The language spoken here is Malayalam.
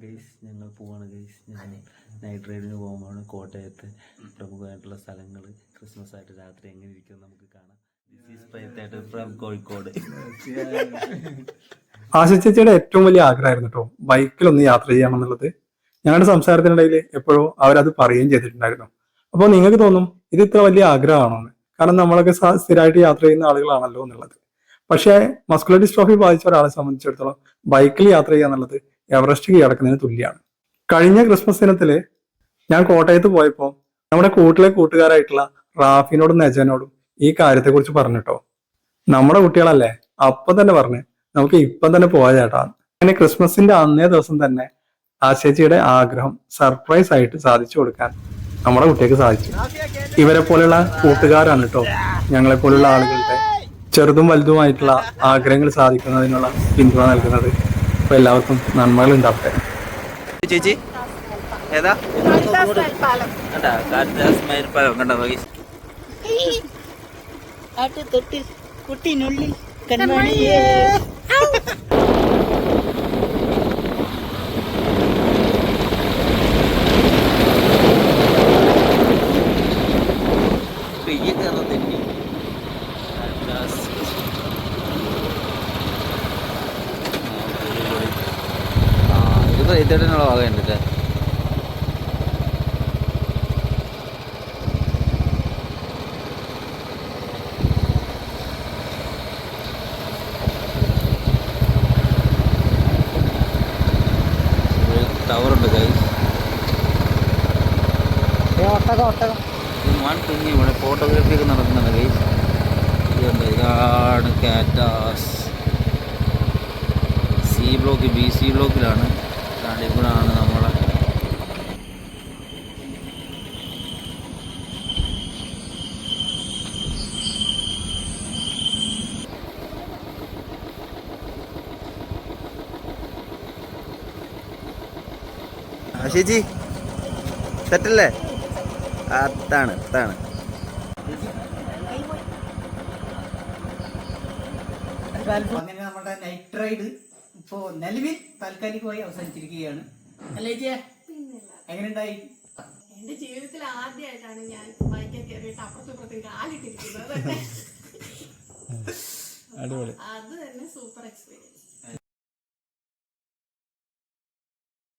ഗൈസ് ഞങ്ങൾ പോവാണ് ഗൈസ്. ഞാൻ നൈറ്റ് റൈഡിന് പോകുമ്പോഴാണ് കോട്ടയത്ത് പ്രമുഖമായിട്ടുള്ള സ്ഥലങ്ങൾ ക്രിസ്മസ് ആയിട്ട് രാത്രി എങ്ങനെ ഇരിക്കും നമുക്ക് കാണാം. ദിസ് ഈസ് പ്രയത്തായിട്ട് ഫ്രം കോഴിക്കോട്. ആശ ചേച്ചിയുടെ ഏറ്റവും വലിയ ആഗ്രഹമായിരുന്നു കേട്ടോ ബൈക്കിലൊന്ന് യാത്ര ചെയ്യാമെന്നുള്ളത്. ഞങ്ങളുടെ സംസാരത്തിനിടയിൽ എപ്പോഴും അവരത് പറയുകയും ചെയ്തിട്ടുണ്ടായിരുന്നു. അപ്പോൾ നിങ്ങൾക്ക് തോന്നും ഇത് ഇത്ര വലിയ ആഗ്രഹമാണോ? കാരണം നമ്മളൊക്കെ സ്ഥിരമായിട്ട് യാത്ര ചെയ്യുന്ന ആളുകളാണല്ലോ എന്നുള്ളത്. പക്ഷേ മസ്കുലർ ഡിസ്ട്രോഫി ബാധിച്ച ഒരാളെ സംബന്ധിച്ചിടത്തോളം ബൈക്കിൽ യാത്ര ചെയ്യുക എന്നുള്ളത് എവറസ്റ്റ് കീഴടക്കുന്നതിന് തുല്യമാണ്. കഴിഞ്ഞ ക്രിസ്മസ് ദിനത്തില് ഞാൻ കോട്ടയത്ത് പോയപ്പോൾ നമ്മുടെ കൂട്ടുകാരായിട്ടുള്ള റാഫിനോടും നജനോടും ഈ കാര്യത്തെക്കുറിച്ച് പറഞ്ഞിട്ടോ. നമ്മുടെ കുട്ടികളല്ലേ, അപ്പം തന്നെ പറഞ്ഞ് നമുക്ക് ഇപ്പം തന്നെ പോവാ ചേട്ടാ. അങ്ങനെ ക്രിസ്മസിന്റെ അന്നേ ദിവസം തന്നെ ആശേച്ചിയുടെ ആഗ്രഹം സർപ്രൈസ് ആയിട്ട് സാധിച്ചു കൊടുക്കാൻ നമ്മുടെ കുട്ടികൾക്ക് സാധിച്ചു. ഇവരെ പോലെയുള്ള കൂട്ടുകാരാണ് കേട്ടോ ഞങ്ങളെ പോലുള്ള ആളുകളുടെ ചെറുതും വലുതുമായിട്ടുള്ള ആഗ്രഹങ്ങൾ സാധിക്കുന്നതിനുള്ള പിന്തുണ നൽകുന്നത്. അപ്പൊ എല്ലാവർക്കും നന്മകൾ ഉണ്ടാവട്ടെ. ചേച്ചി ഏതാ കുട്ടിനുള്ളിൽ കൺമണിയേ ഇതിനുള്ള ഭാഗമുണ്ട്. ടവറുണ്ട് ഗൈസ്. കുഞ്ഞി ഇവിടെ ഫോട്ടോഗ്രാഫി ഒക്കെ നടക്കുന്നുണ്ട് ഗൈസ്. ഇതാണ് കാറ്റാസ്. സി ബ്ലോക്ക് BC ബ്ലോക്കിലാണ്. ഇവിടാണ് നമ്മളെ ചേച്ചി സെറ്റല്ലേ? അതാണ് അങ്ങനെ നമ്മുടെ നൈറ്റ് റൈഡ് ഇപ്പോ നിലവിൽ താൽക്കാലികമായി അവസാനിച്ചിരിക്കുകയാണ്. അല്ലേ ചേച്ചിയെ, എങ്ങനെയുണ്ടായി? എന്റെ ജീവിതത്തിൽ ആദ്യമായിട്ടാണ് ഞാൻ ബൈക്കിൽ കയറിയിട്ട് അപ്പുറത്തും കാലിട്ടിരിക്കുന്നത്. അത് തന്നെ സൂപ്പർ എക്സ്പീരിയൻസ്.